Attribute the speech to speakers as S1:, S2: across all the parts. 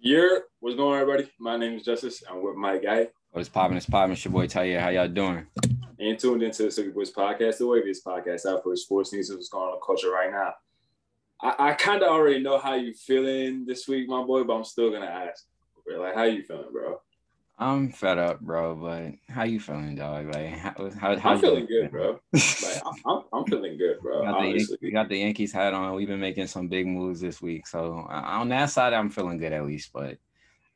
S1: What's going on, everybody? My name is Justice. I'm with my guy.
S2: What's poppin'? It's poppin'. It's your boy Tyaire. How y'all doing?
S1: And tuned into the Silky Boys podcast. The way this podcast out for sports news is what's going on in the culture right now. I kind of already know how you feeling this week, my boy, but I'm still gonna ask. Like, how you feeling, bro?
S2: I'm fed up, bro. But how you feeling, dog? Like, how
S1: I'm
S2: you
S1: feeling good, bro. Like, I'm feeling good, bro. Honestly,
S2: you got the Yankees hat on. We've been making some big moves this week, so on that side, I'm feeling good at least. But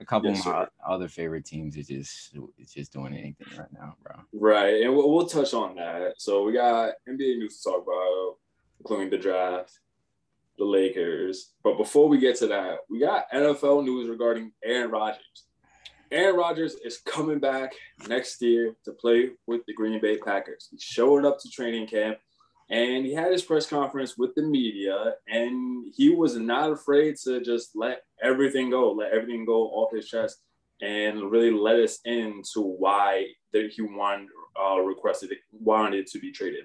S2: a couple
S1: yes,
S2: of my
S1: sir.
S2: other favorite teams is just doing anything right now, bro.
S1: Right, and we'll touch on that. So we got NBA news to talk about, including the draft, the Lakers. But before we get to that, we got NFL news regarding Aaron Rodgers. Aaron Rodgers is coming back next year to play with the Green Bay Packers. He showed up to training camp and he had his press conference with the media, and he was not afraid to just let everything go off his chest and really let us into why that he wanted to be traded.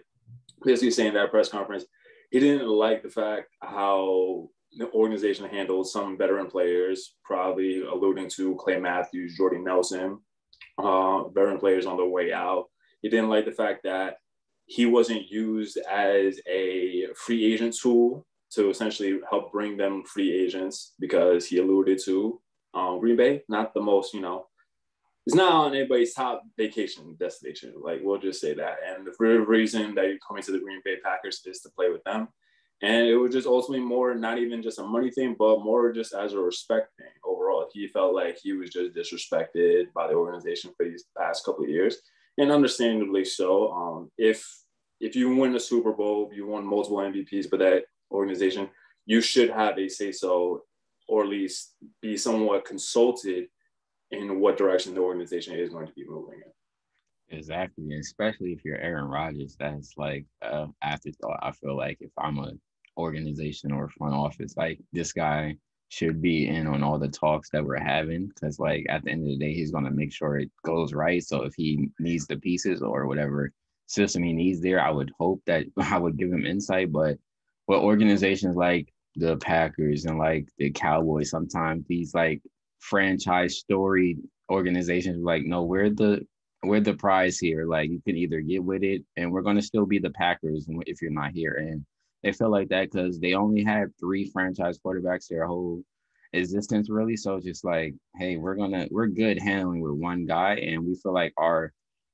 S1: Basically saying that press conference, he didn't like the fact how the organization handled some veteran players, probably alluding to Clay Matthews, Jordy Nelson, veteran players on their way out. He didn't like the fact that he wasn't used as a free agent tool to essentially help bring them free agents, because he alluded to Green Bay, not the most, it's not on anybody's top vacation destination. Like, we'll just say that. And the reason that you're coming to the Green Bay Packers is to play with them. And it was just ultimately more, not even just a money thing, but more just as a respect thing overall. He felt like he was just disrespected by the organization for these past couple of years, and understandably so. If you win a Super Bowl, you won multiple MVPs for that organization, you should have a say-so, or at least be somewhat consulted in what direction the organization is going to be moving in.
S2: Exactly, especially if you're Aaron Rodgers, that's like afterthought. I feel like if I'm a organization or front office, like this guy should be in on all the talks that we're having, because like at the end of the day, he's gonna make sure it goes right. So if he needs the pieces or whatever system he needs there, I would hope that I would give him insight. But what organizations like the Packers and like the Cowboys, sometimes these like franchise story organizations like, no, we're the prize here. Like, you can either get with it and we're going to still be the Packers if you're not here. And they feel like that because they only had three franchise quarterbacks their whole existence, really. So it's just like, hey, we're good handling with one guy. And we feel like our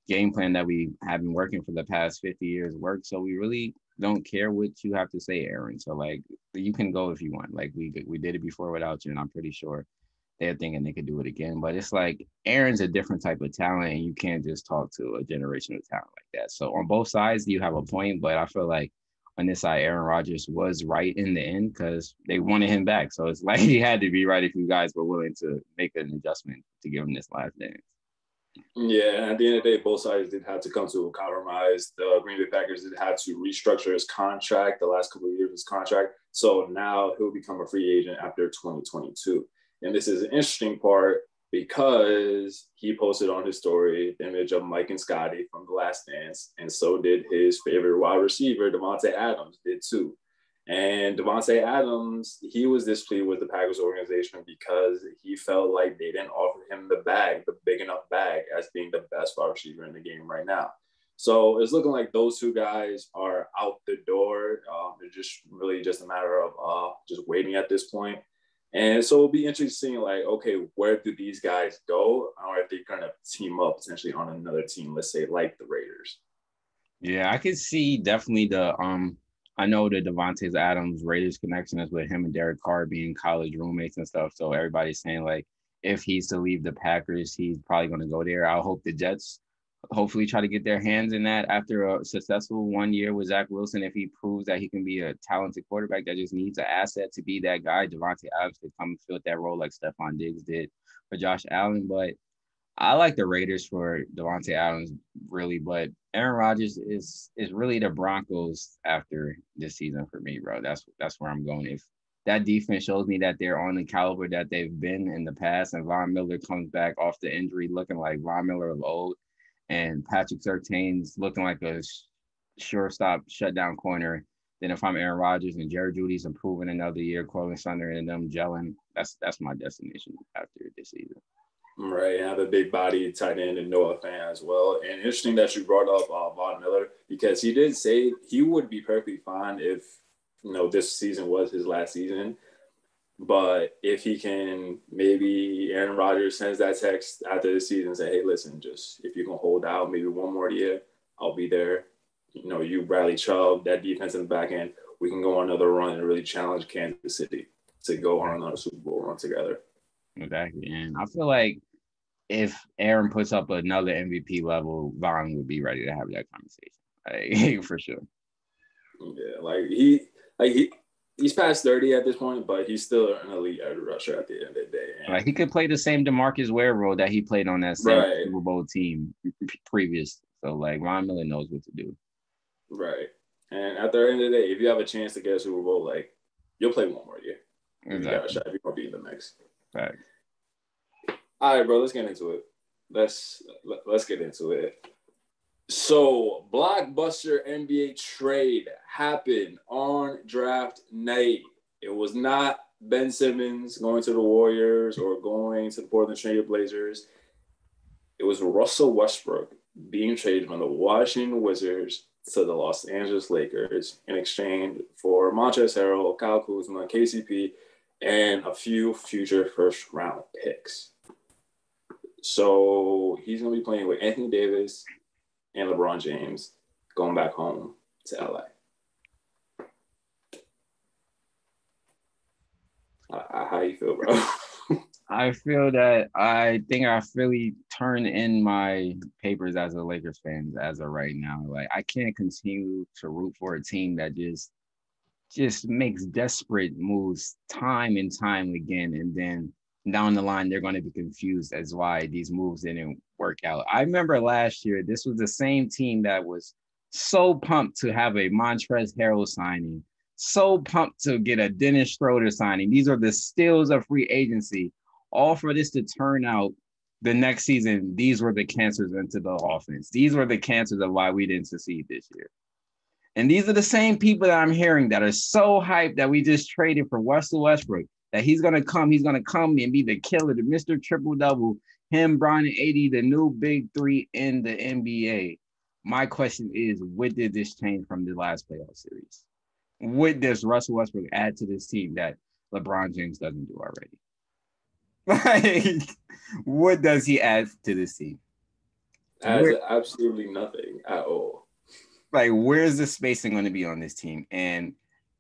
S2: game plan that we have been working for the past 50 years works. So we really don't care what you have to say, Aaron. So like, you can go if you want. Like, we did it before without you, and I'm pretty sure they're thinking they could do it again. But it's like Aaron's a different type of talent, and you can't just talk to a generational talent like that. So on both sides, you have a point, but I feel like on this side, Aaron Rodgers was right in the end because they wanted him back. So it's like he had to be right if you guys were willing to make an adjustment to give him this last dance.
S1: Yeah, and at the end of the day, both sides did have to come to a compromise. The Green Bay Packers did have to restructure his contract the last couple of years of his contract. So now he'll become a free agent after 2022. And this is an interesting part because he posted on his story the image of Mike and Scotty from The Last Dance, and so did his favorite wide receiver, Davante Adams, did too. And Davante Adams, he was displeased with the Packers organization because he felt like they didn't offer him the big enough bag, as being the best wide receiver in the game right now. So it's looking like those two guys are out the door. It's just really just a matter of just waiting at this point. And so it'll be interesting, like, okay, where do these guys go? Or if they're going to team up potentially on another team, let's say like the Raiders.
S2: Yeah, I could see definitely the I know the Devontae Adams Raiders connection is with him and Derek Carr being college roommates and stuff. So everybody's saying like if he's to leave the Packers, he's probably going to go there. I hope the Jets hopefully try to get their hands in that after a successful 1 year with Zach Wilson. If he proves that he can be a talented quarterback that just needs an asset to be that guy, Devontae Adams could come fill that role like Stephon Diggs did for Josh Allen. But I like the Raiders for Devontae Adams, really, but Aaron Rodgers is really the Broncos after this season for me, bro. That's where I'm going. If that defense shows me that they're on the caliber that they've been in the past, and Von Miller comes back off the injury looking like Von Miller of old, and Patrick Surtain's looking like a shortstop shutdown corner Then if I'm Aaron Rodgers and Jerry Judy's improving another year, Cortland Sutton and them gelling, that's my destination after this season.
S1: Right, and have a big body tight end and Noah Fan as well. And interesting that you brought up Von Miller, because he did say he would be perfectly fine if this season was his last season. But if he can, maybe Aaron Rodgers sends that text after the season and say, hey, listen, just if you can hold out maybe one more year, I'll be there. You, Bradley Chubb, that defense in the back end, we can go on another run and really challenge Kansas City to go on another Super Bowl run together.
S2: Exactly. And I feel like if Aaron puts up another MVP level, Von would be ready to have that conversation. For sure.
S1: Yeah, he's past 30 at this point, but he's still an elite edge rusher at the end of the day.
S2: And he could play the same DeMarcus Ware role that he played on that same Super Bowl team previous. So Von Miller knows what to do. Right.
S1: And at the end of the day, if you have a chance to get a Super Bowl, you'll play one more year. Exactly. You got a shot if you're going to be in the mix.
S2: Right.
S1: All right, bro, let's get into it. Let's get into it. So, blockbuster NBA trade happened on draft night. It was not Ben Simmons going to the Warriors or going to the Portland Trail Blazers. It was Russell Westbrook being traded from the Washington Wizards to the Los Angeles Lakers in exchange for Montrezl Harrell, Kyle Kuzma, KCP, and a few future first-round picks. So he's going to be playing with Anthony Davis and LeBron James going back home to LA. How do you feel, bro?
S2: I feel that I think I really turned in my papers as a Lakers fan as of right now. I can't continue to root for a team that just makes desperate moves time and time again, and then down the line they're going to be confused as why these moves didn't work out. I remember last year this was the same team that was so pumped to have a Montrezl Harrell signing, so pumped to get a Dennis Schroeder signing. These are the steals of free agency, all for this to turn out the next season. These were the cancers into the offense. These were the cancers of why we didn't succeed this year. And these are the same people that I'm hearing that are so hyped that we just traded for Russell Westbrook, that he's going to come and be the killer, the Mr. Triple-Double, him, Brian, and AD, the new big three in the NBA. My question is, what did this change from the last playoff series? What does Russell Westbrook add to this team that LeBron James doesn't do already? What does he add to this team?
S1: Absolutely nothing at all.
S2: Where's the spacing going to be on this team? And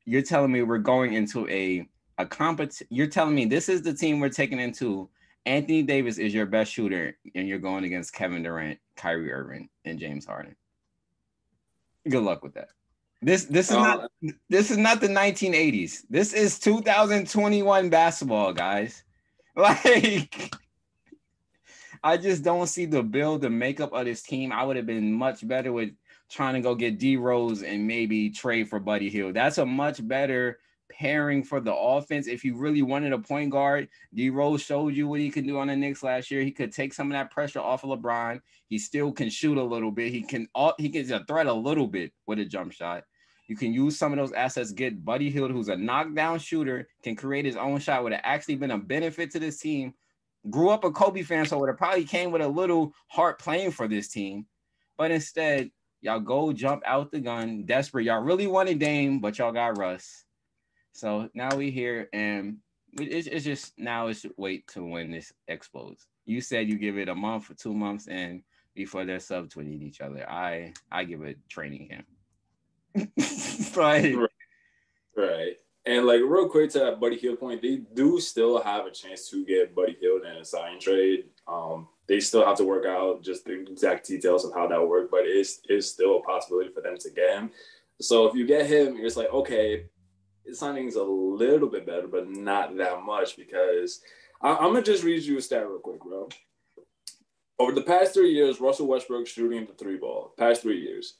S2: you're telling me we're going into a competition. You're telling me this is the team we're taking into. Anthony Davis is your best shooter, and you're going against Kevin Durant, Kyrie Irving, and James Harden. Good luck with that. This is not the 1980s. This is 2021 basketball, guys. I just don't see the build, the makeup of this team. I would have been much better with trying to go get D Rose and maybe trade for Buddy Hield. That's a much better pairing for the offense. If you really wanted a point guard, D Rose showed you what he could do on the Knicks last year. He could take some of that pressure off of LeBron. He still can shoot a little bit. He can threat a little bit with a jump shot. You can use some of those assets, get Buddy Hield, who's a knockdown shooter, can create his own shot, would have actually been a benefit to this team. Grew up a Kobe fan, so would have probably came with a little heart playing for this team. But instead, y'all go jump out the gun, desperate. Y'all really wanted Dame, but y'all got Russ. So now we here, and it's just now it's wait to when this explodes. You said you give it a month or 2 months, and before they're subtweeting each other, I give it training camp.
S1: Right. And real quick to that Buddy Hield point, they do still have a chance to get Buddy Hield in a sign trade. They still have to work out just the exact details of how that works, but it's still a possibility for them to get him. So if you get him, it's okay, his signing's a little bit better, but not that much, because I'm going to just read you a stat real quick, bro. Over the past 3 years, Russell Westbrook shooting the three ball, past 3 years,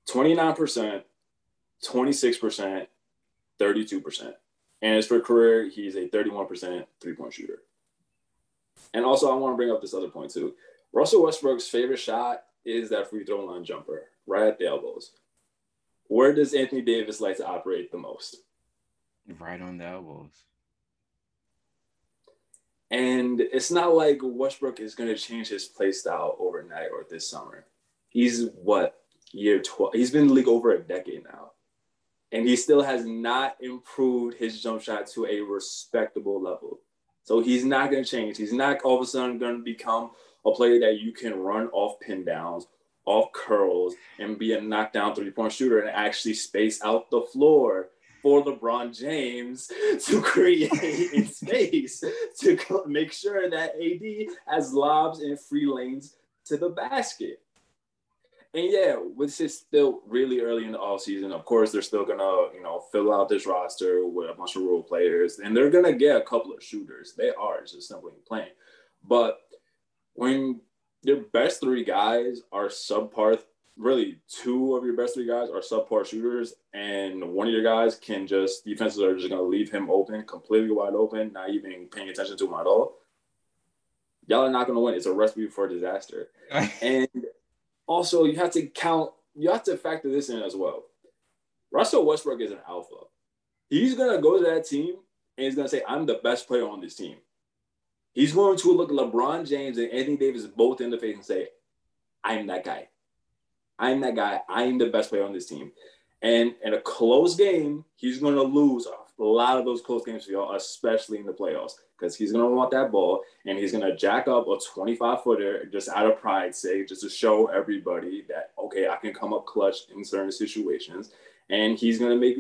S1: 29%, 26%, 32%. And as for career, he's a 31% three-point shooter. And also, I want to bring up this other point, too. Russell Westbrook's favorite shot is that free throw line jumper, right at the elbows. Where does Anthony Davis like to operate the most?
S2: Right on the elbows.
S1: And it's not like Westbrook is going to change his play style overnight or this summer. He's year 12? He's been in the league over a decade now. And he still has not improved his jump shot to a respectable level. So he's not going to change. He's not all of a sudden going to become a player that you can run off pin downs, off curls, and be a knockdown three-point shooter and actually space out the floor for LeBron James to create space to make sure that AD has lobs and free lanes to the basket. And yeah, this is still really early in the offseason. Of course, they're still gonna, fill out this roster with a bunch of role players, and they're gonna get a couple of shooters. They are just simply playing. But when your best three guys are subpar, really two of your best three guys are subpar shooters, and one of your guys can just defenses are just gonna leave him open, completely wide open, not even paying attention to him at all. Y'all are not gonna win. It's a recipe for disaster. And also, you have to factor this in as well. Russell Westbrook is an alpha. He's going to go to that team and he's going to say, I'm the best player on this team. He's going to look LeBron James and Anthony Davis both in the face and say, I'm that guy. I'm that guy. I'm the best player on this team. And in a close game, he's going to lose a lot of those close games for y'all, especially in the playoffs, because he's going to want that ball and he's going to jack up a 25-footer just out of pride's sake, just to show everybody that, okay, I can come up clutch in certain situations. And he's going to make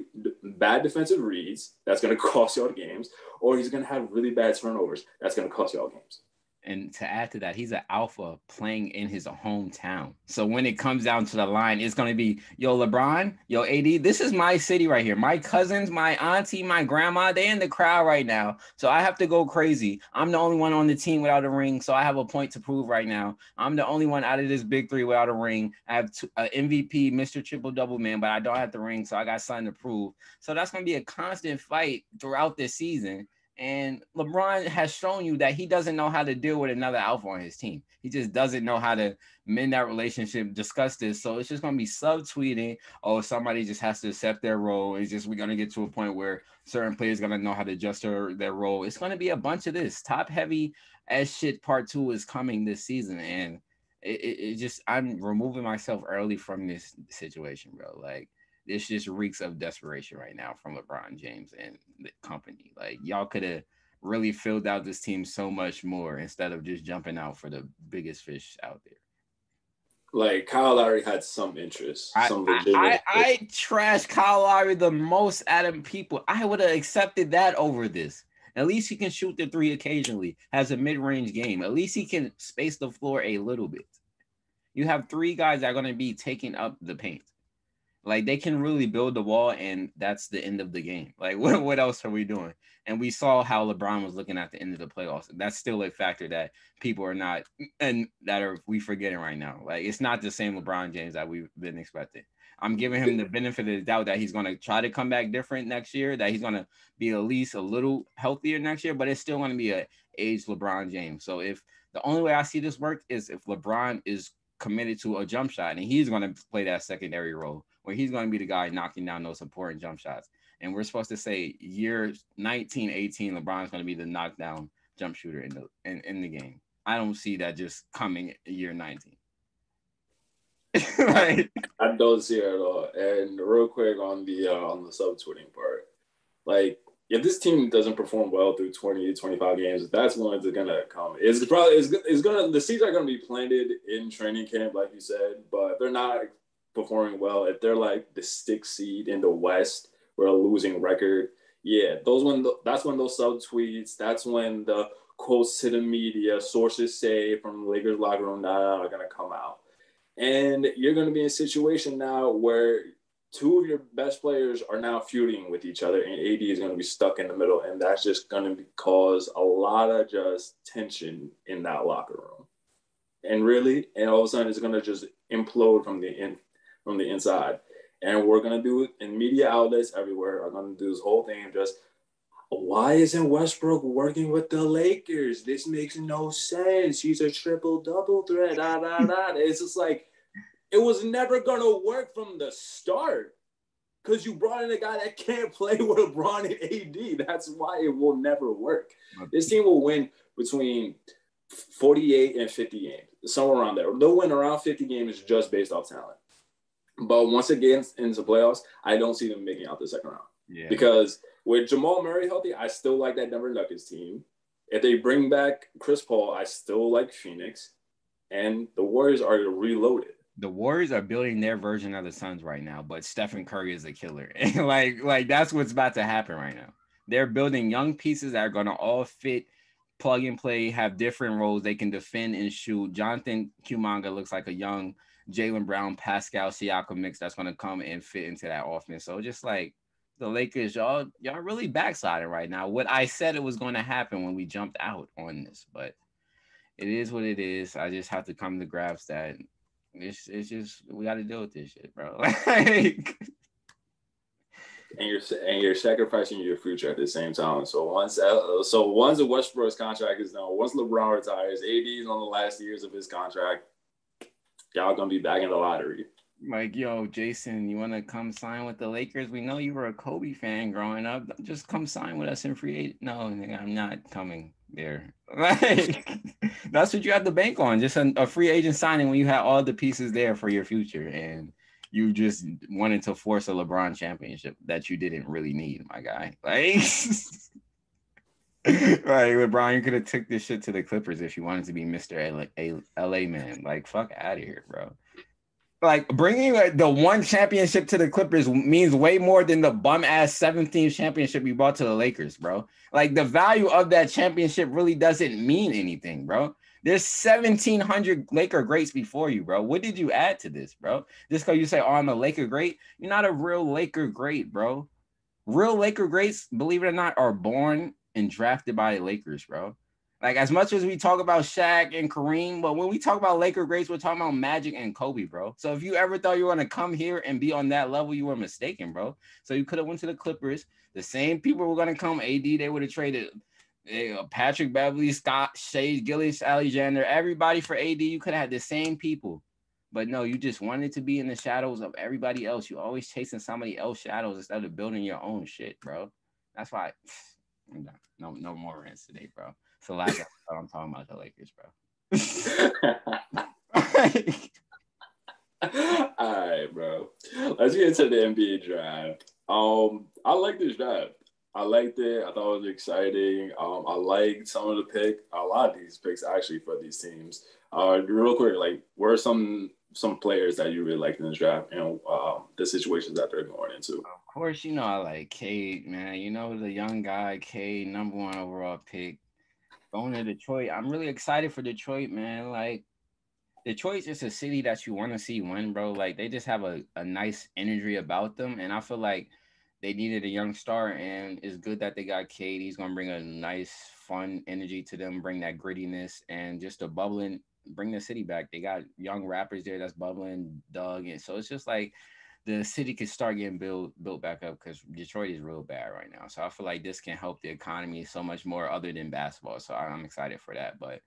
S1: bad defensive reads. That's going to cost y'all games. Or he's going to have really bad turnovers. That's going to cost y'all games.
S2: And to add to that, he's an alpha playing in his hometown. So when it comes down to the line, it's going to be, yo, LeBron, yo, AD, this is my city right here. My cousins, my auntie, my grandma, they in the crowd right now. So I have to go crazy. I'm the only one on the team without a ring. So I have a point to prove right now. I'm the only one out of this big three without a ring. I have MVP, Mr. Triple-Double man, but I don't have the ring. So I got something to prove. So that's going to be a constant fight throughout this season. And LeBron has shown you that he doesn't know how to deal with another alpha on his team. He just doesn't know how to mend that relationship, discuss this. So it's just going to be subtweeting. Oh, somebody just has to accept their role. It's just we're going to get to a point where certain players going to know how to adjust their role. It's going to be a bunch of this. Top heavy as shit part 2 is coming this season. And it just, I'm removing myself early from this situation, bro. Like, this just reeks of desperation right now from LeBron James and the company. Like, y'all could have really filled out this team so much more instead of just jumping out for the biggest fish out there.
S1: Like, Kyle Lowry had some interest.
S2: I trashed Kyle Lowry the most out of people. I would have accepted that over this. At least he can shoot the three occasionally, has a mid-range game. At least he can space the floor a little bit. You have three guys that are going to be taking up the paint. Like, they can really build the wall, and that's the end of the game. Like, what else are we doing? And we saw how LeBron was looking at the end of the playoffs. That's still a factor that people are not, and that are we forgetting right now. Like, it's not the same LeBron James that we've been expecting. I'm giving him the benefit of the doubt that he's going to try to come back different next year, that he's going to be at least a little healthier next year, but it's still going to be an aged LeBron James. So if the only way I see this work is if LeBron is committed to a jump shot, and he's going to play that secondary role, where he's going to be the guy knocking down those important jump shots. And we're supposed to say year 19, 18, LeBron's going to be the knockdown jump shooter in the game. I don't see that just coming year 19.
S1: Right. I don't see it at all. And real quick on the subtweeting part, like, if this team doesn't perform well through 20, 25 games, that's when it's going to come. The seeds are going to be planted in training camp, like you said, but if they're not performing well, if they're like the 6th seed in the West with a losing record, yeah, that's when those subtweets, that's when the quotes to the media, sources say from the Lakers locker room are going to come out. And you're going to be in a situation now where two of your best players are now feuding with each other, and AD is going to be stuck in the middle, and that's just going to cause a lot of just tension in that locker room. And all of a sudden, it's going to just implode from the inside. And we're going to do it in media outlets everywhere. Are going to do this whole thing of just, why isn't Westbrook working with the Lakers? This makes no sense. He's a triple-double threat. It's just like, it was never going to work from the start. Because you brought in a guy that can't play with LeBron and AD. That's why it will never work. This team will win between 48 and 50 games, somewhere around there. They'll win around 50 games just based off talent. But once it gets into playoffs, I don't see them making out the second round.
S2: Yeah.
S1: Because with Jamal Murray healthy, I still like that Denver Nuggets team. If they bring back Chris Paul, I still like Phoenix. And the Warriors are reloaded.
S2: The Warriors are building their version of the Suns right now, but Stephen Curry is a killer. like that's what's about to happen right now. They're building young pieces that are going to all fit, plug and play, have different roles. They can defend and shoot. Jonathan Kuminga looks like a young Jaylen Brown, Pascal Siakam mix that's going to come and fit into that offense. So just like the Lakers, y'all really backsliding right now. What I said it was going to happen when we jumped out on this, but it is what it is. I just have to come to grasp that it's just we got to deal with this shit, bro. Like,
S1: and you're sacrificing your future at the same time. So once the Westbrook's contract is done, once LeBron retires, AD is on the last years of his contract, y'all gonna be back in the lottery.
S2: Like, yo, Jason, you want to come sign with the Lakers? We know you were a Kobe fan growing up. Just come sign with us in free agent. No, I'm not coming there. Like, that's what you have to bank on. Just a free agent signing when you had all the pieces there for your future. And you just wanted to force a LeBron championship that you didn't really need, my guy. Like, right, LeBron, you could have took this shit to the Clippers if you wanted to be Mr. LA man. Like, fuck out of here, bro. Like, bringing the one championship to the Clippers means way more than the bum-ass 17th championship you brought to the Lakers, bro. Like, the value of that championship really doesn't mean anything, bro. There's 1,700 Laker greats before you, bro. What did you add to this, bro? Just because you say, oh, I'm a Laker great? You're not a real Laker great, bro. Real Laker greats, believe it or not, are born and drafted by the Lakers, bro. Like, as much as we talk about Shaq and Kareem, but when we talk about Laker greats, we're talking about Magic and Kobe, bro. So if you ever thought you were going to come here and be on that level, you were mistaken, bro. So you could have went to the Clippers. The same people were going to come. AD, they would have traded Patrick Beverly, Scott, Shea, Gilgeous, Alexander, everybody for AD. You could have had the same people. But no, you just wanted to be in the shadows of everybody else. You always chasing somebody else's shadows instead of building your own shit, bro. That's why no more rants today, bro. So last episode, I'm talking about the Lakers,
S1: bro. All right, bro. Let's get into the NBA draft. I like this draft. I liked it. I thought it was exciting. I liked some of the pick. A lot of these picks actually for these teams. Real quick, like, what are some players that you really liked in this draft and the situations that they're going into?
S2: Of course, you know I like Cade, man. You know the young guy, Cade, number 1 overall pick. Going to Detroit, I'm really excited for Detroit, man. Like, Detroit's just a city that you want to see win, bro. Like, they just have a nice energy about them, and I feel like they needed a young star, and it's good that they got Cade. He's going to bring a nice, fun energy to them, bring that grittiness, and just a bubbling, bring the city back. They got young rappers there that's bubbling, Doug, and so it's just like the city could start getting built back up because Detroit is real bad right now. So I feel like this can help the economy so much more other than basketball. So I'm excited for that. But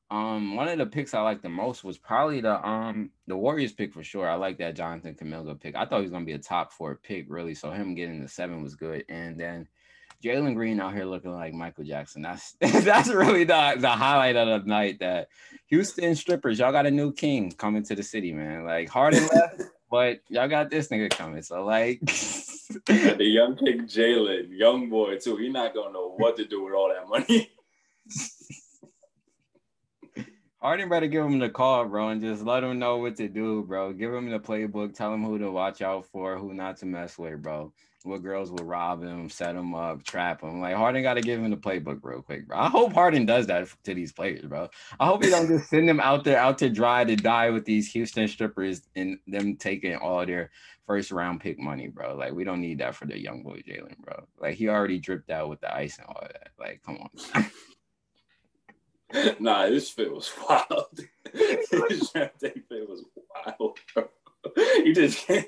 S2: one of the picks I liked the most was probably the Warriors pick for sure. I like that Jonathan Kuminga pick. I thought he was gonna be a top 4 pick, really. So him getting the 7 was good. And then Jalen Green out here looking like Michael Jackson. That's really the highlight of the night. That Houston strippers, y'all got a new king coming to the city, man. Like, Harden left. But y'all got this nigga coming, so like
S1: the young pick Jalen, young boy too. He's not gonna know what to do with all that money.
S2: Harden better give him the call, bro, and just let him know what to do, bro. Give him the playbook, tell him who to watch out for, who not to mess with, bro. What girls will rob him, set him up, trap him. Like, Harden got to give him the playbook real quick, bro. I hope Harden does that to these players, bro. I hope he don't just send them out to dry to die with these Houston strippers and them taking all their first round pick money, bro. Like, we don't need that for the young boy Jalen, bro. Like, he already dripped out with the ice and all that. Like, come on.
S1: Nah, this fit was wild. His draft day fit was wild, bro. He just came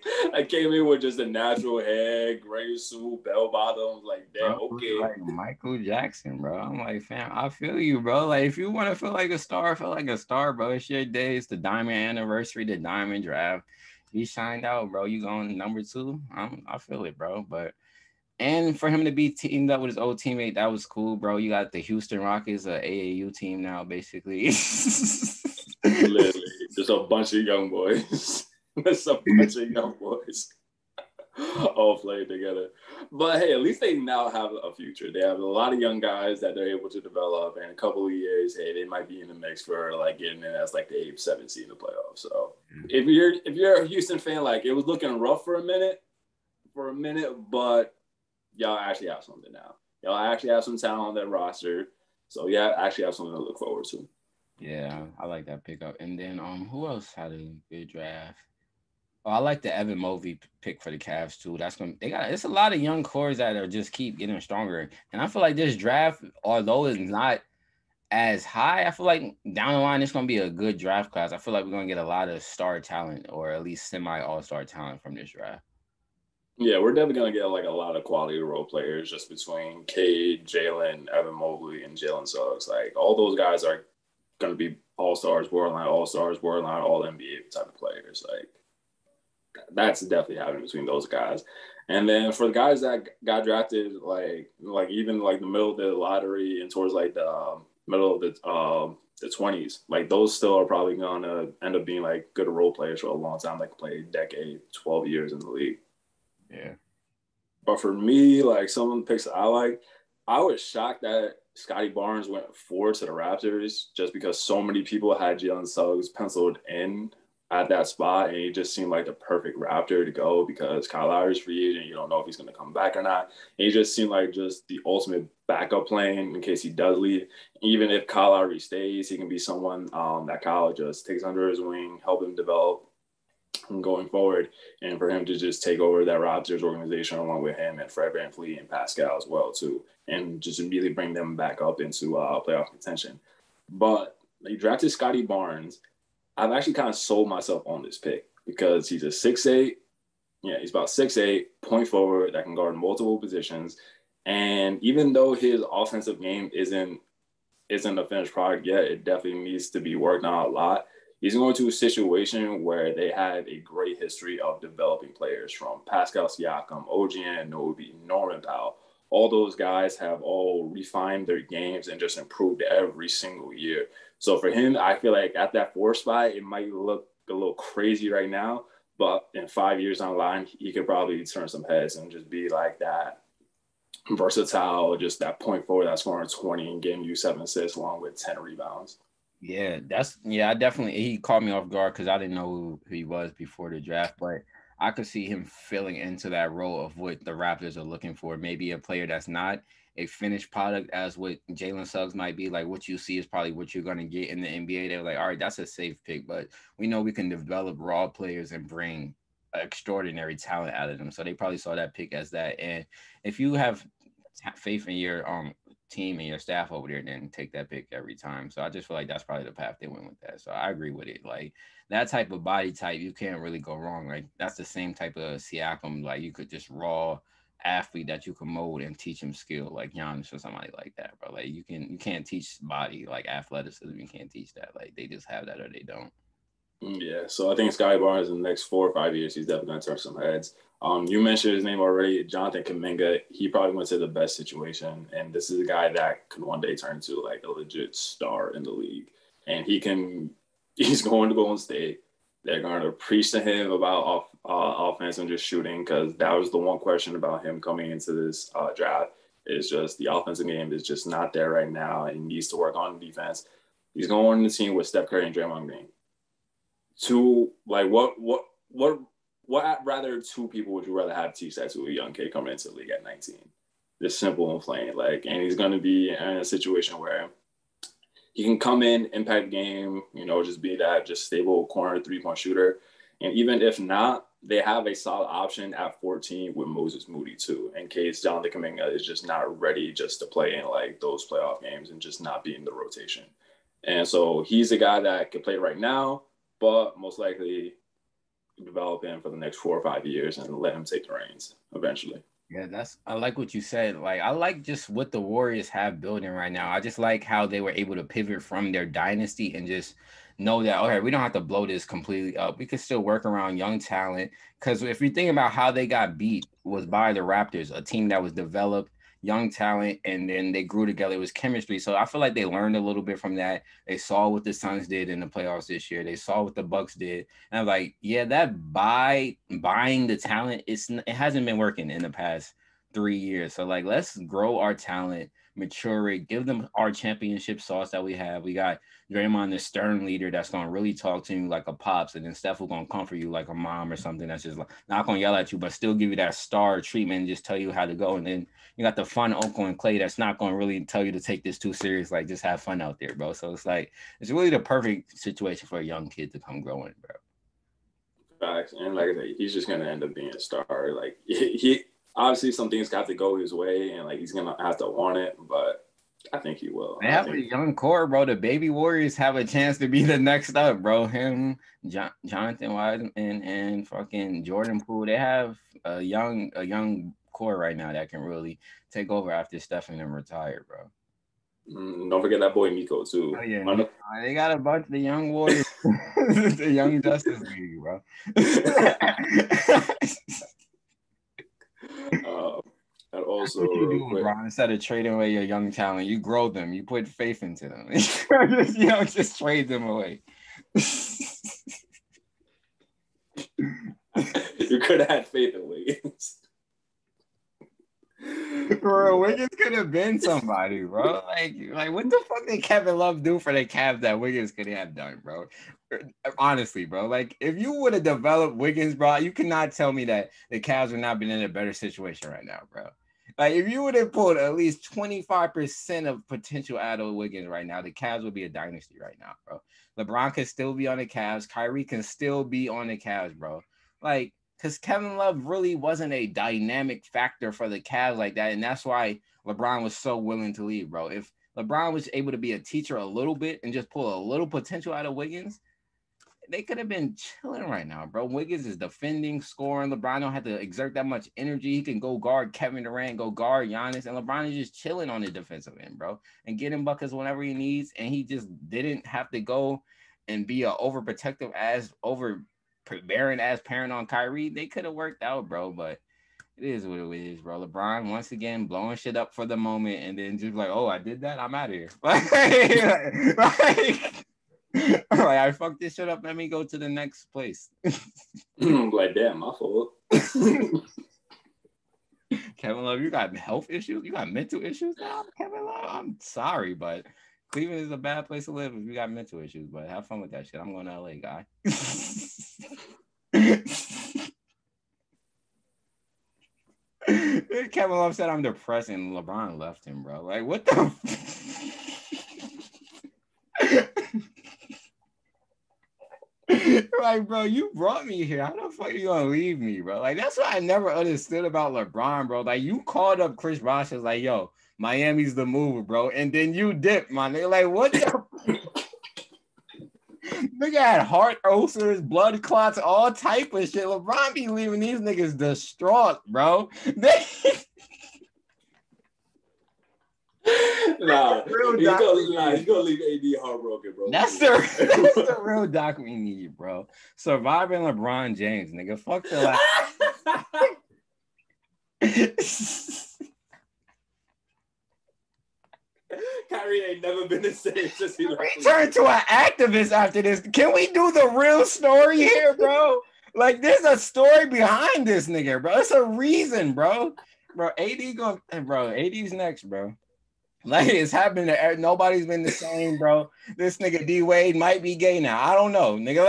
S1: in with just a natural hair, gray suit, bell bottoms, like, damn,
S2: bro,
S1: okay.
S2: Like Michael Jackson, bro. I'm like, fam, I feel you, bro. Like, if you want to feel like a star, feel like a star, bro. It's your day. It's the diamond anniversary, the diamond draft. he shined out, bro. You going number 2? I feel it, bro. But and for him to be teamed up with his old teammate, that was cool, bro. You got the Houston Rockets, a AAU team now, basically.
S1: Literally, just a bunch of young boys. Just a bunch of young boys all playing together. But hey, at least they now have a future. They have a lot of young guys that they're able to develop. And a couple of years, hey, they might be in the mix for like getting in as like the 8th, 7th seed in the playoffs. So if you're a Houston fan, like it was looking rough for a minute, but y'all actually have something now. Y'all actually have some talent on that roster. So yeah, actually have something to look forward to.
S2: Yeah, I like that pickup. And then who else had a good draft? Oh, I like the Evan Mobley pick for the Cavs too. It's a lot of young cores that are just keep getting stronger. And I feel like this draft, although it's not as high, I feel like down the line it's gonna be a good draft class. I feel like we're gonna get a lot of star talent or at least semi all-star talent from this draft.
S1: Yeah, we're definitely gonna get like a lot of quality role players just between Cade, Jalen, Evan Mobley, and Jalen Suggs. Like all those guys are gonna be all-stars, borderline all-stars, borderline all NBA type of players. Like that's definitely happening between those guys. And then for the guys that got drafted, like even like the middle of the lottery and towards like the middle of the 20s, like those still are probably gonna end up being like good role players for a long time. Like play a decade, 12 years in the league.
S2: Yeah.
S1: But for me, like some of the picks that I was shocked that Scotty Barnes went 4 to the Raptors just because so many people had Jalen Suggs penciled in at that spot, and he just seemed like the perfect Raptor to go because Kyle Lowry's free agent. You don't know if he's going to come back or not. And he just seemed like just the ultimate backup plan in case he does leave. Even if Kyle Lowry stays, he can be someone that Kyle just takes under his wing, help him develop going forward, and for him to just take over that Raptors organization along with him and Fred VanVleet and Pascal as well too, and just immediately bring them back up into playoff contention. But they drafted Scotty Barnes. I've actually kind of sold myself on this pick because he's a 6'8". Yeah, he's about 6'8", point forward that can guard multiple positions. And even though his offensive game isn't a finished product yet, it definitely needs to be worked on a lot. He's going to a situation where they have a great history of developing players from Pascal Siakam, OG Anunoby, Norman Powell. All those guys have all refined their games and just improved every single year. So for him, I feel like at that 4 spot, it might look a little crazy right now, but in 5 years down the line, he could probably turn some heads and just be like that versatile, just that point forward that's scoring 20 and giving you 7 assists along with 10 rebounds.
S2: Yeah, I definitely, he caught me off guard because I didn't know who he was before the draft, but I could see him filling into that role of what the Raptors are looking for. Maybe a player that's not a finished product as what Jalen Suggs might be. Like what you see is probably what you're going to get in the NBA. They're like, all right, that's a safe pick, but we know we can develop raw players and bring extraordinary talent out of them. So they probably saw that pick as that. And if you have faith in your team and your staff over there, then take that pick every time. So I just feel like that's probably the path they went with that. So I agree with it. Like that type of body type, you can't really go wrong. Like that's the same type of Siakam. Like you could just raw athlete that you can mold and teach him skill, like Giannis or somebody like that, bro. Like you can't teach body like athleticism. You can't teach that. Like they just have that or they don't.
S1: Yeah, so I think Scotty Barnes in the next 4 or 5 years, he's definitely going to turn some heads. You mentioned his name already, Jonathan Kuminga. He probably went to the best situation, and this is a guy that could one day turn into like a legit star in the league. And he's going to Golden State. They're going to preach to him about offense and just shooting because that was the one question about him coming into this draft. Is just the offensive game is just not there right now, and he needs to work on defense. He's going on the team with Steph Curry and Draymond Green. What rather two people would you rather have teach that to a young kid coming into the league at 19? Just simple and plain. Like, and he's going to be in a situation where he can come in, impact game, just be that just stable corner 3-point shooter. And even if not, they have a solid option at 14 with Moses Moody too, in case Jonathan Kuminga is just not ready just to play in like those playoff games and just not be in the rotation. And so he's a guy that can play right now, but most likely develop him for the next 4 or 5 years and let him take the reins eventually.
S2: Yeah, I like what you said. Like, I like just what the Warriors have building right now. I just like how they were able to pivot from their dynasty and just know that, okay, we don't have to blow this completely up. We could still work around young talent. Because if you think about how they got beat was by the Raptors, a team that was developed, young talent, and then they grew together. It was chemistry. So I feel like they learned a little bit from that. They saw what the Suns did in the playoffs this year. They saw what the Bucks did. And I'm like, yeah, that buying the talent, it hasn't been working in the past 3 years. So like, let's grow our talent, mature it, give them our championship sauce that we have. We got Draymond, the stern leader that's gonna really talk to you like a pops, and then Steph will gonna comfort you like a mom or something. That's just like not gonna yell at you, but still give you that star treatment and just tell you how to go. And then you got the fun Uncle and Clay that's not gonna really tell you to take this too serious. Like, just have fun out there, bro. So it's like it's really the perfect situation for a young kid to come growing, bro.
S1: Facts. And like I said, he's just gonna end up being a star. Like he obviously some things got to go his way, and like he's gonna have to want it, but I think he will.
S2: They have a young core, bro. The baby Warriors have a chance to be the next up, bro. Him, Jonathan Wiseman, and fucking Jordan Poole. They have a young core right now that can really take over after Stephen and retire, bro.
S1: Don't forget that boy Miko too.
S2: Oh yeah, they got a bunch of the young Warriors, the young Justice League, bro.
S1: And also,
S2: what you do, LeBron, instead of trading away your young talent, you grow them. You put faith into them. You don't just trade them away.
S1: You could have had faith in Wiggins.
S2: Bro, Wiggins could have been somebody, bro. Like what the fuck did Kevin Love do for the Cavs that Wiggins could have done, bro? Honestly, bro. Like, if you would have developed Wiggins, bro, you cannot tell me that the Cavs would not been in a better situation right now, bro. Like, if you would have pulled at least 25% of potential out of Wiggins right now, the Cavs would be a dynasty right now, bro. LeBron can still be on the Cavs. Kyrie can still be on the Cavs, bro. Like, because Kevin Love really wasn't a dynamic factor for the Cavs like that. And that's why LeBron was so willing to leave, bro. If LeBron was able to be a teacher a little bit and just pull a little potential out of Wiggins, they could have been chilling right now, bro. Wiggins is defending, scoring. LeBron don't have to exert that much energy. He can go guard Kevin Durant, go guard Giannis, and LeBron is just chilling on the defensive end, bro, and getting buckets whenever he needs. And he just didn't have to go and be a overprotective overbearing ass parent on Kyrie. They could have worked out, bro, but it is what it is, bro. LeBron once again blowing shit up for the moment, and then just like, oh, I did that. I'm out of here. Like, I fucked this shit up. Let me go to the next place.
S1: Like, damn, my fault.
S2: Kevin Love, you got health issues? You got mental issues now, Kevin Love? I'm sorry, but Cleveland is a bad place to live if you got mental issues, but have fun with that shit. I'm going to LA, guy. Kevin Love said I'm depressed and LeBron left him, bro. Like, what the like, bro, you brought me here. How the fuck are you gonna leave me, bro? Like, that's what I never understood about LeBron, bro. Like, you called up Chris Bosh, was like, yo, Miami's the move, bro. And then you dip, my nigga. Like, what the nigga had heart ulcers, blood clots, all type of shit. LeBron be leaving these niggas distraught, bro.
S1: Nah, he's gonna leave AD heartbroken, bro.
S2: That's the real doc we need, bro. Surviving LeBron James, nigga. Fuck the
S1: Kyrie ain't never been the same since he left.
S2: Turn to an activist after this. Can we do the real story here, bro? Like, there's a story behind this nigga, bro. It's a reason, bro. Bro, AD's next, bro. Like, it's happening to nobody's been the same, bro. This nigga D Wade might be gay now. I don't know, nigga.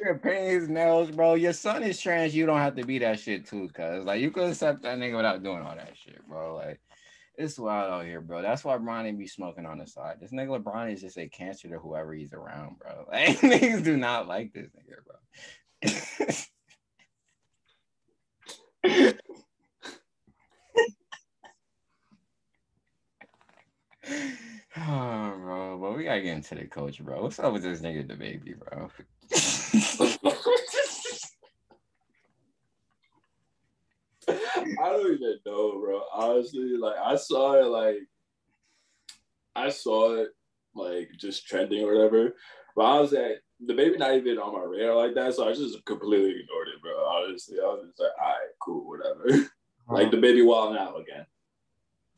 S2: You're painting his nails, bro. Your son is trans. You don't have to be that shit too, cuz like you could accept that nigga without doing all that shit, bro. Like, it's wild out here, bro. That's why Bronny be smoking on the side. This nigga LeBron is just a cancer to whoever he's around, bro. Like, niggas do not like this nigga, bro. Oh, bro, but we gotta get into the coach, bro. What's up with this nigga DaBaby, bro?
S1: I don't even know, bro. Honestly, like I saw it like just trending or whatever. But I was like, DaBaby not even on my radar like that, so I just completely ignored it, bro. Honestly, I was just like, all right, cool, whatever. Like DaBaby wilding out again.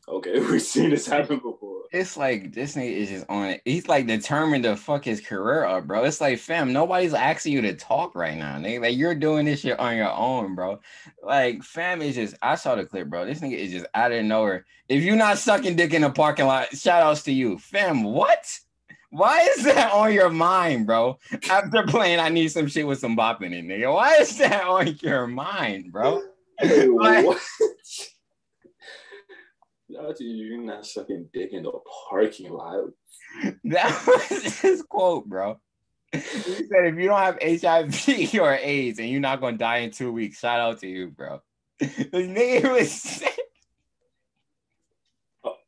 S1: Okay, we've seen this happen before.
S2: It's like this nigga is just on it. He's like determined to fuck his career up, bro. It's like, fam, nobody's asking you to talk right now, nigga. Like you're doing this shit on your own, bro. Like, fam is just. I saw the clip, bro. This nigga is just out of nowhere. If you're not sucking dick in the parking lot, shout outs to you, fam. What? Why is that on your mind, bro? After playing, I need some shit with some bop in it, nigga. Why is that on your mind, bro?
S1: Hey,
S2: like,
S1: what? You're not sucking dick in the parking lot.
S2: That was his quote, bro. He said, if you don't have HIV or AIDS and you're not going to die in 2 weeks, shout out to you, bro. The nigga was sick.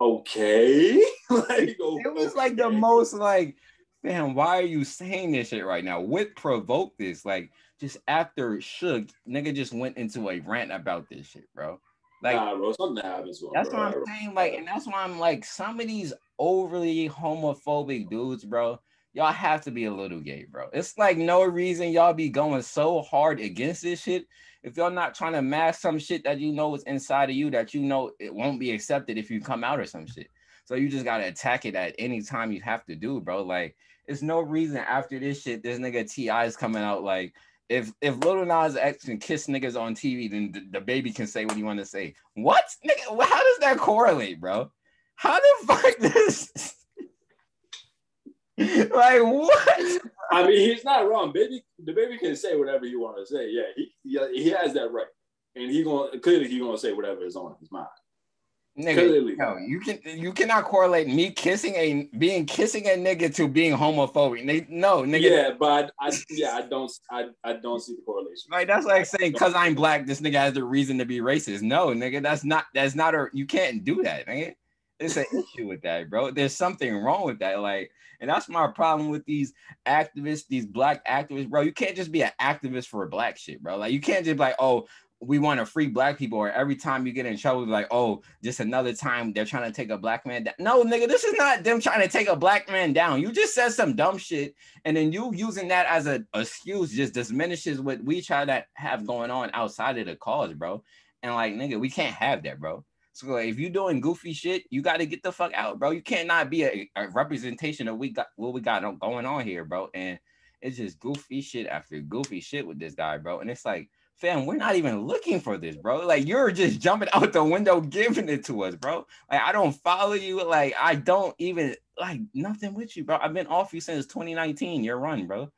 S1: Okay.
S2: It was like the most like, damn, why are you saying this shit right now? What provoked this? Like, just after Suge, nigga just went into a rant about this shit, bro. Like,
S1: nah, bro, something happens to him,
S2: that's
S1: bro.
S2: what I'm saying. Like, and that's why I'm like, some of these overly homophobic dudes, bro, y'all have to be a little gay, bro. It's like no reason y'all be going so hard against this shit if y'all not trying to mask some shit that you know is inside of you that you know it won't be accepted if you come out or some shit. So you just gotta attack it at any time you have to do, bro. Like, it's no reason after this shit, this nigga T.I. is coming out like, if Lil Nas X can kiss niggas on TV, then DaBaby can say what you want to say. What? Nigga, how does that correlate, bro? How the fuck does... like, what?
S1: I mean, he's not wrong. DaBaby can say whatever he want to say. Yeah, he has that right. And he gonna say whatever is on his mind.
S2: Nigga, no, you cannot correlate me kissing a nigga to being homophobic. No, nigga.
S1: Yeah, but I don't see the correlation.
S2: Like, that's like saying because I'm black, this nigga has the reason to be racist. No, nigga, that's not you can't do that, nigga. There's an issue with that, bro. There's something wrong with that. Like, and that's my problem with these activists, these black activists, bro. You can't just be an activist for black shit, bro. Like, you can't just be like, oh, we want to free black people, or every time you get in trouble, like, oh, just another time they're trying to take a black man down. No, nigga, this is not them trying to take a black man down. You just said some dumb shit, and then you using that as an excuse just diminishes what we try to have going on outside of the cause, bro. And like, nigga, we can't have that, bro. So like, if you doing goofy shit, you got to get the fuck out, bro. You can't not be a representation of what we got going on here, bro. And it's just goofy shit after goofy shit with this guy, bro. And it's like, fam, we're not even looking for this, bro. Like, you're just jumping out the window giving it to us, bro. Like, I don't follow you. Like, I don't even like nothing with you, bro. I've been off you since 2019. You're run, bro.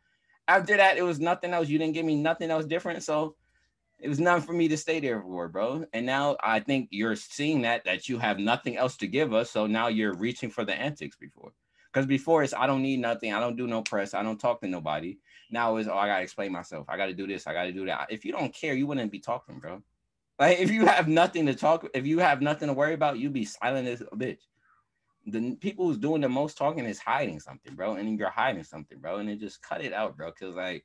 S2: After that, it was nothing else. You didn't give me nothing else different. So it was nothing for me to stay there for, bro. And now I think you're seeing that you have nothing else to give us. So now you're reaching for the antics before. Because before it's, I don't need nothing. I don't do no press. I don't talk to nobody. Now it's, oh, I got to explain myself. I got to do this. I got to do that. If you don't care, you wouldn't be talking, bro. Like, if you have nothing to talk, if you have nothing to worry about, you be silent as a bitch. The people who's doing the most talking is hiding something, bro. And you're hiding something, bro. And then just cut it out, bro. Because, like,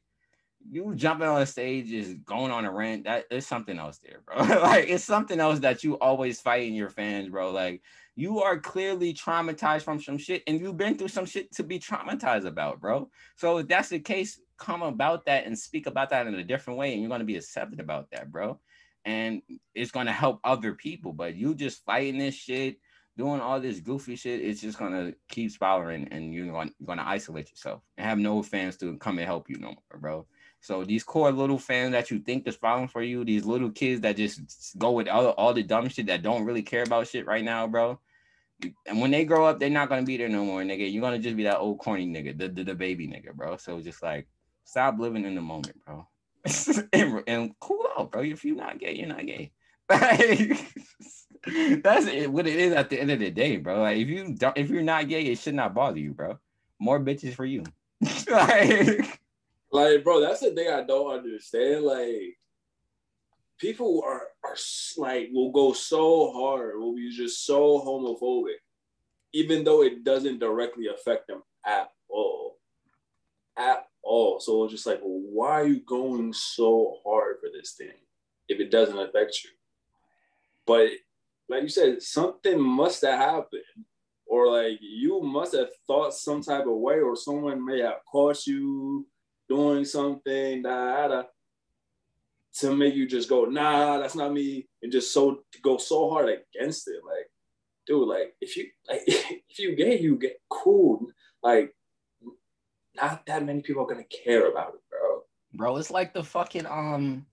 S2: you jumping on the stage is going on a rant. That there's something else there, bro. Like, it's something else that you always fighting your fans, bro. Like, you are clearly traumatized from some shit, and you've been through some shit to be traumatized about, bro. So if that's the case, come about that and speak about that in a different way, and you're going to be accepted about that, bro. And it's going to help other people. But you just fighting this shit, doing all this goofy shit, it's just going to keep spiraling, and you're going to isolate yourself and have no fans to come and help you no more, bro. So these core little fans that you think is following for you, these little kids that just go with all the dumb shit that don't really care about shit right now, bro. And when they grow up, they're not gonna be there no more, nigga. You're gonna just be that old corny nigga, the baby nigga, bro. So just like, stop living in the moment, bro. and cool out, bro. If you're not gay, you're not gay. That's it, what it is at the end of the day, bro. Like, if you're not gay, it should not bother you, bro. More bitches for you.
S1: Like, bro, that's the thing I don't understand. Like, people are like, will go so hard, will be just so homophobic. even though it doesn't directly affect them at all. At all. So it's just like, well, why are you going so hard for this thing if it doesn't affect you? But like you said, something must have happened. Or like you must have thought some type of way, or someone may have caught you doing something to make you just go, nah, that's not me, and just go so hard against it. Like, dude, like if you get cool. Like, not that many people are gonna care about it, bro.
S2: Bro, it's like the fucking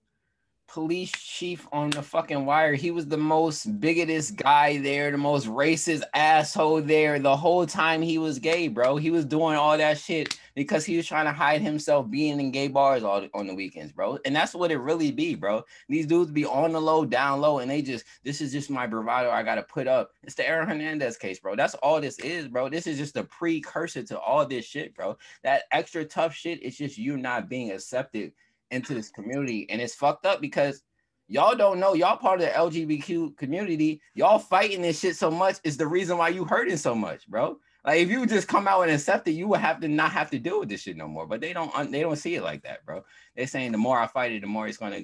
S2: police chief on the fucking wire. He was the most biggotest guy there, the most racist asshole there the whole time he was gay, bro. He was doing all that shit because he was trying to hide himself being in gay bars all on the weekends, bro. And that's what it really be, bro. These dudes be on the low, down low, and this is just my bravado I gotta put up. It's the Aaron Hernandez case, bro. That's all this is, bro. This is just a precursor to all this shit, bro. That extra tough shit, it's just you not being accepted into this community. And it's fucked up because y'all don't know, y'all part of the LGBTQ community, y'all fighting this shit so much is the reason why you hurting so much, bro. Like if you just come out and accept it, you would have to not have to deal with this shit no more. But they don't see it like that, bro. They're saying the more I fight it, the more it's gonna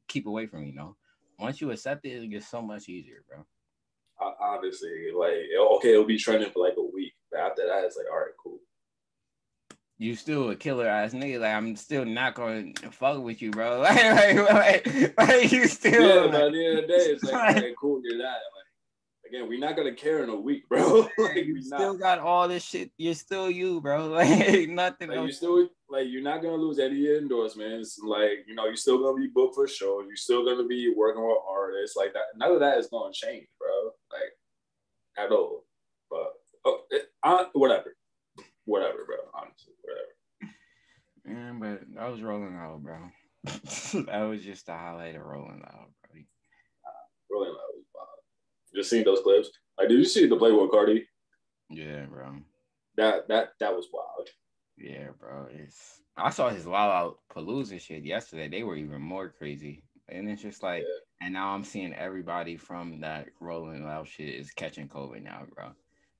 S2: keep away from me, you know. Once you accept it, it gets so much easier, bro.
S1: Obviously, like, okay, it'll be trending for like a week, but after that, it's like, all right, cool.
S2: You still a killer ass nigga. Like I'm still not gonna fuck with you, bro. Like you still.
S1: Yeah, but at the end of the day, it's like, okay, cool, you're that. Like, again, we're not gonna care in a week, bro. Like
S2: you still got all this shit. You're still you, bro. Like nothing.
S1: Like you still, like you're not gonna lose any of your endorsements. Like you're still gonna be booked for shows. You're still gonna be working with artists. Like that. None of that is gonna change, bro. Like at all. But whatever, bro. Honestly.
S2: Yeah, but that was Rolling Loud, bro. That was just the highlight of Rolling Loud, bro.
S1: Rolling Loud was wild. Just seeing those clips. Like, did you see the Playboy Cardi?
S2: Yeah, bro.
S1: That was wild.
S2: Yeah, bro. I saw his Lollapalooza shit yesterday. They were even more crazy. And it's just like, and now I'm seeing everybody from that Rolling Loud shit is catching COVID now, bro.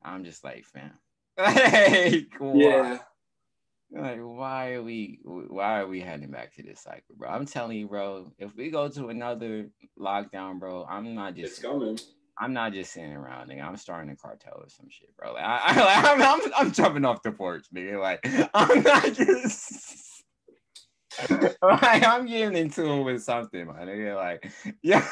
S2: I'm just like, fam. Like,
S1: yeah.
S2: Like, why are we heading back to this cycle, bro? I'm telling you, bro, if we go to another lockdown, bro,
S1: it's coming.
S2: I'm not just sitting around, nigga. I'm starting a cartel or some shit, bro. Like, I'm jumping off the porch, nigga. Like, I'm not just like I'm getting into it with something, my nigga. Like, yeah.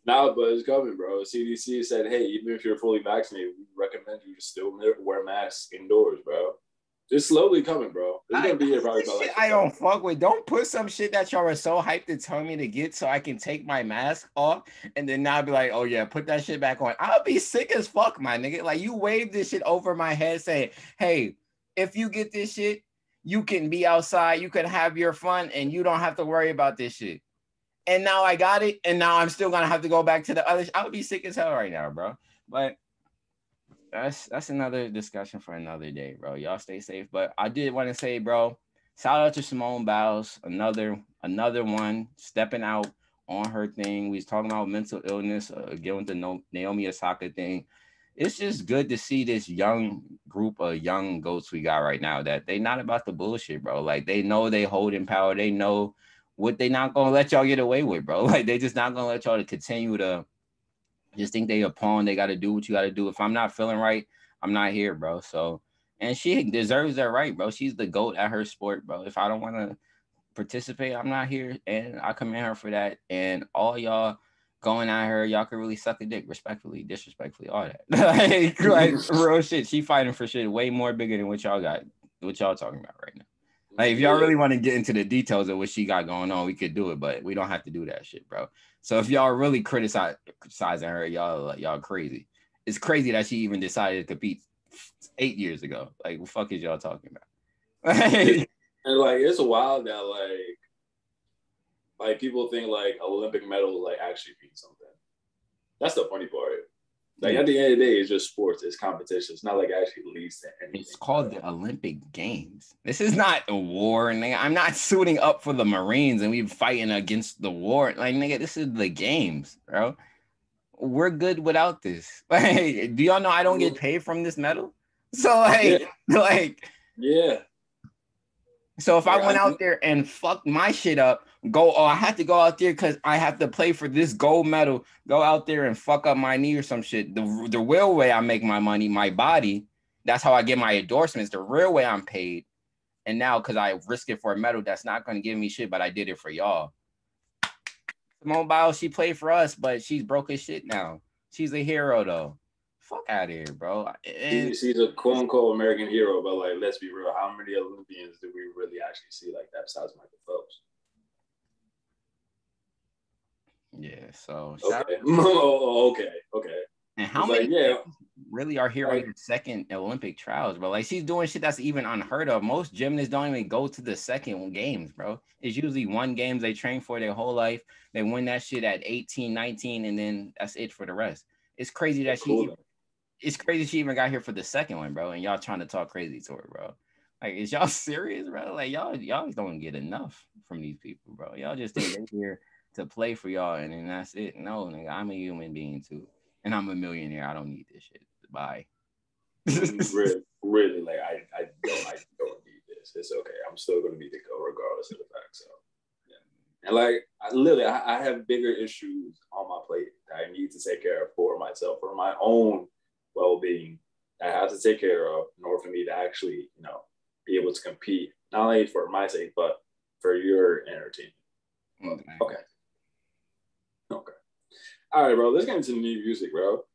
S1: Nah, but it's coming, bro. CDC said, hey, even if you're fully vaccinated, we recommend you to still wear masks indoors, bro. It's slowly coming, bro. It's gonna be here probably about like
S2: I don't fuck with. Don't put some shit that y'all are so hyped to tell me to get so I can take my mask off and then now be like, oh yeah, put that shit back on. I'll be sick as fuck, my nigga. Like you wave this shit over my head saying, hey, if you get this shit, you can be outside, you can have your fun, and you don't have to worry about this shit. And now I got it, and now I'm still gonna have to go back to the other. I would be sick as hell right now, bro. But that's another discussion for another day, bro. Y'all stay safe. But I did want to say, bro, shout out to Simone Biles, another one stepping out on her thing. We was talking about mental illness again with the Naomi Osaka thing. It's just good to see this young group of young goats we got right now that they not about the bullshit, bro. Like they know they holding power. They know what they not gonna let y'all get away with, bro. Like they just not gonna let y'all to continue to just think they a pawn. They gotta do what you gotta do. If I'm not feeling right, I'm not here, bro. So, and she deserves that right, bro. She's the GOAT at her sport, bro. If I don't want to participate, I'm not here, and I commend her for that. And all y'all going at her, y'all can really suck a dick, respectfully, disrespectfully, all that. like real shit. She fighting for shit way more bigger than what y'all talking about right now. Like, if y'all really want to get into the details of what she got going on, we could do it, but we don't have to do that shit, bro. So if y'all really criticizing her, y'all crazy. It's crazy that she even decided to compete 8 years ago. Like, what the fuck is y'all talking about?
S1: And like, it's wild that like people think like Olympic medal like actually means something. That's the funny part. Like at the end of the day, it's just sports. It's competition. It's not like actually leads to anything.
S2: It's called the Olympic Games. This is not a war, nigga. I'm not suiting up for the Marines and we fighting against the war. Like, nigga, this is the games, bro. we're good without this. Like, do y'all know I don't get paid from this medal? So like,
S1: yeah.
S2: So if I went out there and fucked my shit up, I have to go out there because I have to play for this gold medal, go out there and fuck up my knee or some shit. The real way I make my money, my body, that's how I get my endorsements. The real way I'm paid. And now because I risk it for a medal, that's not going to give me shit, but I did it for y'all. Simone Biles, she played for us, but she's broke as shit now. She's a hero though. Fuck out of here, bro. And
S1: she's a quote unquote American hero, but like, let's be real. How many Olympians do we really actually see like that besides Michael Phelps?
S2: Yeah, so
S1: okay.
S2: And how many really are here on the second Olympic trials, bro? Like, she's doing shit that's even unheard of. Most gymnasts don't even go to the second games, bro. It's usually one games they train for their whole life. They win that shit at 18, 19, and then that's it for the rest. It's crazy that she even got here for the second one, bro. And y'all trying to talk crazy to her, bro. Like, is y'all serious, bro? Like, y'all don't get enough from these people, bro. Y'all just think they're here to play for y'all, and then that's it. No, nigga, I'm a human being too. And I'm a millionaire. I don't need this shit. Bye.
S1: really, like I don't need this. It's okay. I'm still gonna need to go regardless of the fact. So yeah. And like I have bigger issues on my plate that I need to take care of for myself, for my own well-being. I have to take care of in order for me to actually, be able to compete, not only for my sake, but for your entertainment. Okay. All right, bro. Let's get into the new music, bro.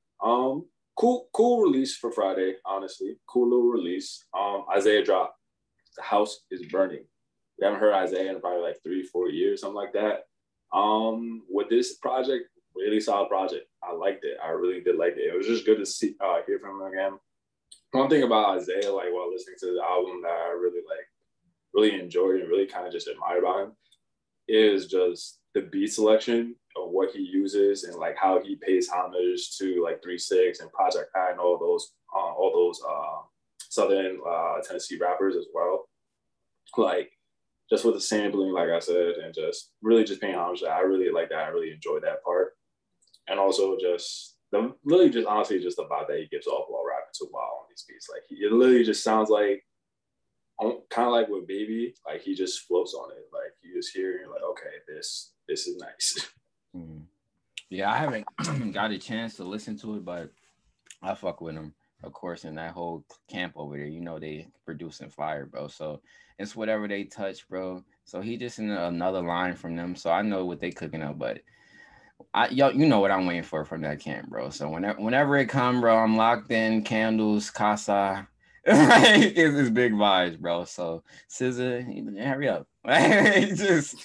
S1: Cool release for Friday, honestly. Cool little release. Isaiah dropped The House is Burning. We haven't heard Isaiah in probably like 3-4 years, something like that. With this project, really solid project. I liked it. I really did like it. It was just good to hear from him again. One thing about Isaiah, like while listening to the album that I really enjoyed and really kind of just admired about him, is just the beat selection of what he uses and like how he pays homage to like 3-6 and Project Pat and all those Southern Tennessee rappers as well. Like just with the sampling, like I said, and just really just paying homage to that. I really like that. I really enjoyed that part. And also just honestly just the vibe that he gives off while rapping too while on these beats. Like it literally just sounds like kind of like with Baby, like he just floats on it. Like you just hear and you're like, okay, this is nice.
S2: Yeah, I haven't got a chance to listen to it, but I fuck with him, of course, in that whole camp over there. They producing fire, bro. So it's whatever they touch, bro. So he just in another line from them. So I know what they cooking up, but you know what I'm waiting for from that camp, bro. So whenever it come, bro, I'm locked in. Candles, casa. It's big vibes, bro. So SZA, hurry up. just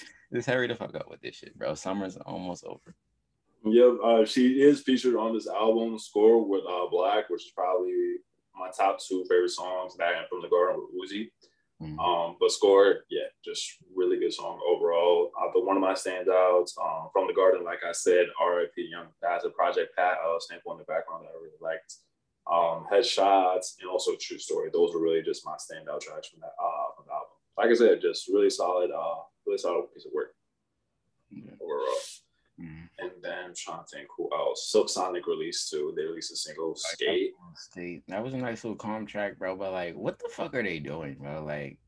S2: hurry the fuck up with this shit, bro. Summer's almost over.
S1: Yep, she is featured on this album score with Black, which is probably my top 2 favorite songs, that and From the Garden with Uzi. But Score, yeah, just really good song overall. But one of my standouts, From the Garden, like I said, R.I.P. Young That's a Project Pat sample in the background that I really liked. Headshots and also True Story. Those were really just my standout tracks from the album. Like I said, just really solid piece of work overall. And then I'm trying to think who else. Silk Sonic released too. They released a single, Skate.
S2: That was a nice little calm track, bro. But like, what the fuck are they doing, bro? Like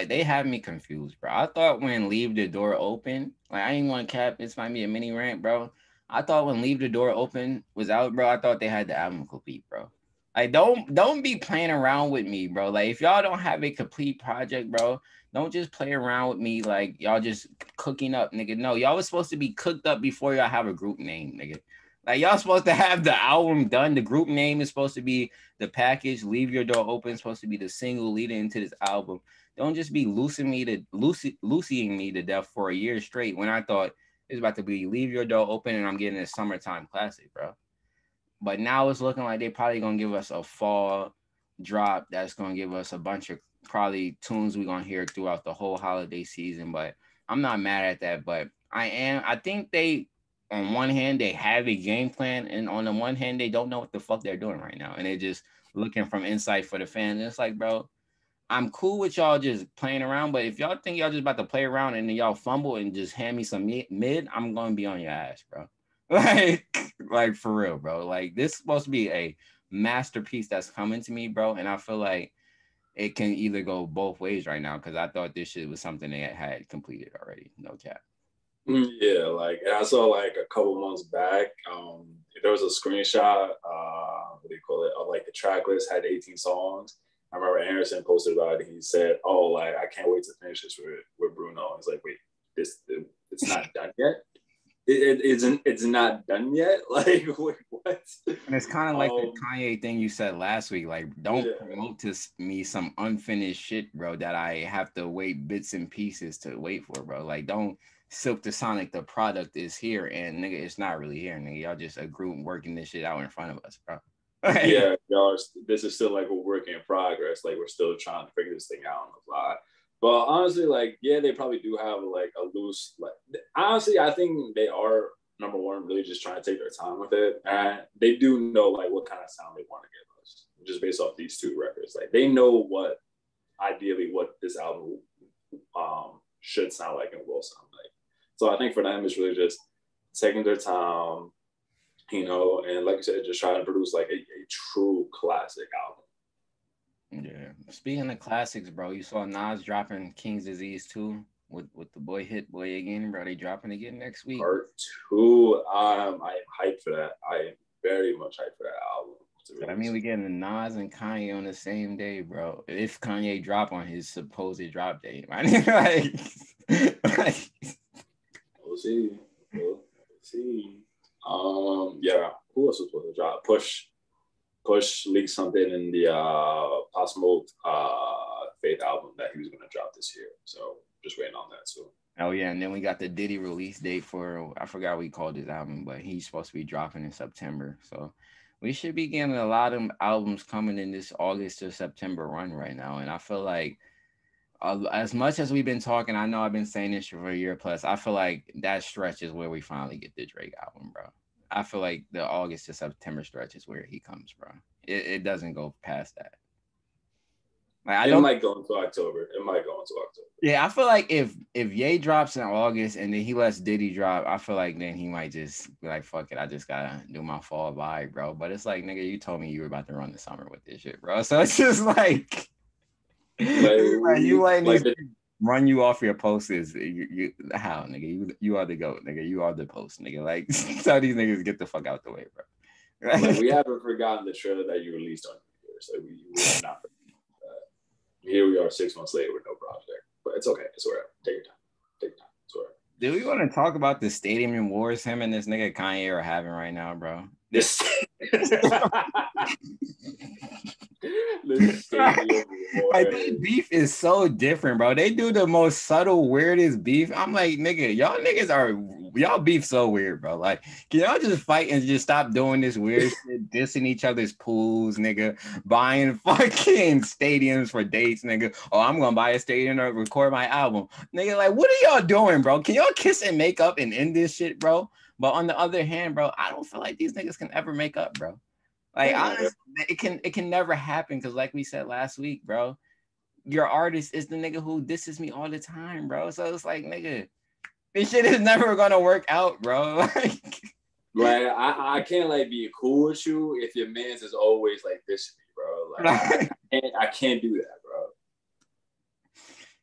S2: they have me confused, bro. I thought when Leave the Door Open, like I ain't want to cap. This might be a mini rant, bro. I thought when Leave the Door Open was out, bro, I thought they had the album complete, bro. Like, don't be playing around with me, bro. Like, if y'all don't have a complete project, bro, don't just play around with me like y'all just cooking up, nigga. No, y'all was supposed to be cooked up before y'all have a group name, nigga. Like, y'all supposed to have the album done. The group name is supposed to be the package. Leave Your Door Open is supposed to be the single leading into this album. Don't just be loosening me to death for a year straight when I thought it was about to be Leave Your Door Open and I'm getting a summertime classic, bro. But now it's looking like they're probably going to give us a fall drop that's going to give us a bunch of probably tunes we're going to hear throughout the whole holiday season. But I'm not mad at that. But I think they, on one hand, they have a game plan. And on the one hand, they don't know what the fuck they're doing right now. And they're just looking from inside for the fans. And it's like, bro, I'm cool with y'all just playing around. But if y'all think y'all just about to play around and then y'all fumble and just hand me some mid, I'm going to be on your ass, bro. Like for real, bro. Like this is supposed to be a masterpiece that's coming to me, bro. And I feel like it can either go both ways right now because I thought this shit was something they had completed already. No cap.
S1: Yeah, like and I saw like a couple months back, there was a screenshot, what do you call it, of like the track list had 18 songs. I remember Anderson posted about it. He said, "Oh, like I can't wait to finish this with Bruno." It's like, wait, it's not done yet. It's not done yet. Like, wait, what?
S2: And it's kind of like the Kanye thing you said last week. Like, don't promote to me some unfinished shit, bro, that I have to wait bits and pieces to wait for, bro. Like, don't Silk the Sonic, the product is here, and nigga, it's not really here, nigga. Y'all just a group working this shit out in front of us, bro.
S1: Yeah, y'all. This is still like a work in progress. Like we're still trying to figure this thing out on the fly. But honestly, like, yeah, they probably do have like a loose. Like, honestly, I think they are number one, really just trying to take their time with it, and they do know like what kind of sound they want to give us, just based off these two records. Like they know what ideally what this album should sound like and will sound like. So I think for them, it's really just taking their time, you know, and like I said, just trying to produce like a true classic album.
S2: Yeah. Speaking of classics, bro, you saw Nas dropping King's Disease 2 with the boy Hit Boy again, bro. They dropping again next week.
S1: Part 2, I am hyped for that. I am very much hyped for that album.
S2: I mean, we getting the Nas and Kanye on the same day, bro. If Kanye drop on his supposed drop date, man.
S1: We'll see. We'll see. Yeah. Who else was supposed to drop? Push leaked something in the Pop Smoke Faith album that he was going to drop this year. So just waiting on that. So.
S2: Oh yeah, and then we got the Diddy release date for, I forgot what he called his album, but he's supposed to be dropping in September. So we should be getting a lot of albums coming in this August to September run right now. And I feel like as much as we've been talking, I know I've been saying this for a year plus, I feel like that stretch is where we finally get the Drake album, bro. I feel like the August to September stretch is where he comes, bro. It doesn't go past that.
S1: Like, it might go into October.
S2: Yeah, I feel like if Ye drops in August and then he lets Diddy drop, I feel like then he might just be like, fuck it, I just gotta do my fall by, bro. But it's like, nigga, you told me you were about to run the summer with this shit, bro. So it's just like you like run you off your posters. You how, nigga? You are the GOAT, nigga. You are the post, nigga. Like, tell these niggas get the fuck out the way, bro.
S1: Like, we haven't forgotten the trailer that you released on New Year's. Like, we will not forget that. Here we are 6 months later with no project. But it's okay. It's all right. Take your time. It's all right.
S2: Do we want to talk about the stadium wars him and this nigga Kanye are having right now, bro?
S1: This
S2: like, this beef is so different, bro. They do the most subtle, weirdest beef. I'm like, nigga, y'all beef so weird, bro. Like, can y'all just fight and just stop doing this weird shit, dissing each other's pools, nigga, buying fucking stadiums for dates, nigga. Oh, I'm gonna buy a stadium to record my album, nigga. Like, what are y'all doing, bro? Can y'all kiss and make up and end this shit, bro? But on the other hand, bro, I don't feel like these niggas can ever make up, bro. Like, honestly, it can never happen because, like we said last week, bro, your artist is the nigga who disses me all the time, bro. So it's like, nigga, this shit is never gonna work out, bro.
S1: Like I can't like be cool with you if your man's is always like dissing me, bro. Like I can't do that, bro.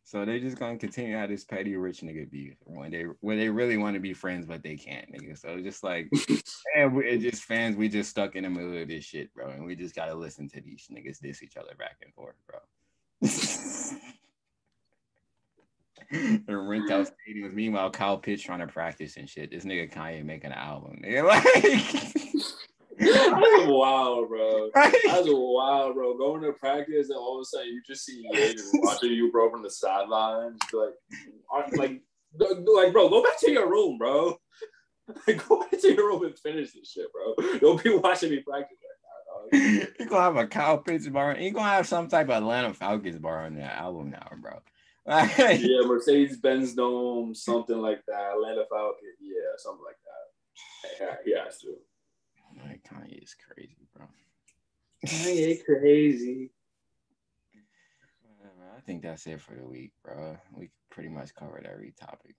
S2: So they're just gonna continue to have this petty rich nigga beef when they really want to be friends, but they can't, nigga. So just like, man, we're just fans. We just stuck in the middle of this shit, bro, and we just gotta listen to these niggas diss each other back and forth, bro. And rent out stadiums. Meanwhile, Kyle Pitts trying to practice and shit. This nigga Kanye making an album, nigga. Like.
S1: That's wild, bro. That's wild, bro. Going to practice and all of a sudden you just see Ye watching you, bro, from the sidelines. Like, bro, go back to your room, bro. Go back to your room and finish this shit, bro. Don't be watching me practice right now, dog.
S2: You're gonna have a Kyle Pitts bar. You're gonna have some type of Atlanta Falcons bar on that album now, bro.
S1: Yeah, Mercedes-Benz Dome, something like that. Atlanta Falcons, yeah, something like that. Yeah, he has to.
S2: Like, Kanye is crazy, bro.
S1: Kanye crazy.
S2: I think that's it for the week, bro. We pretty much covered every topic.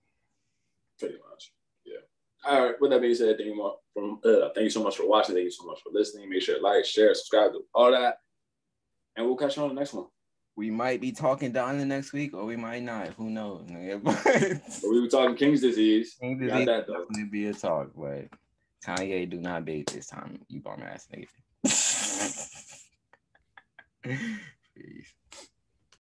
S1: Pretty much, yeah. All right. With that being said, thank you so much for watching. Thank you so much for listening. Make sure to like, share, subscribe, do all that. And we'll catch you on the next one.
S2: We might be talking Donald next week, or we might not. Who knows?
S1: But we were talking King's disease.
S2: King's disease that, though. Definitely be a talk, but Kanye do not bait this time. You bum ass nigga. Peace.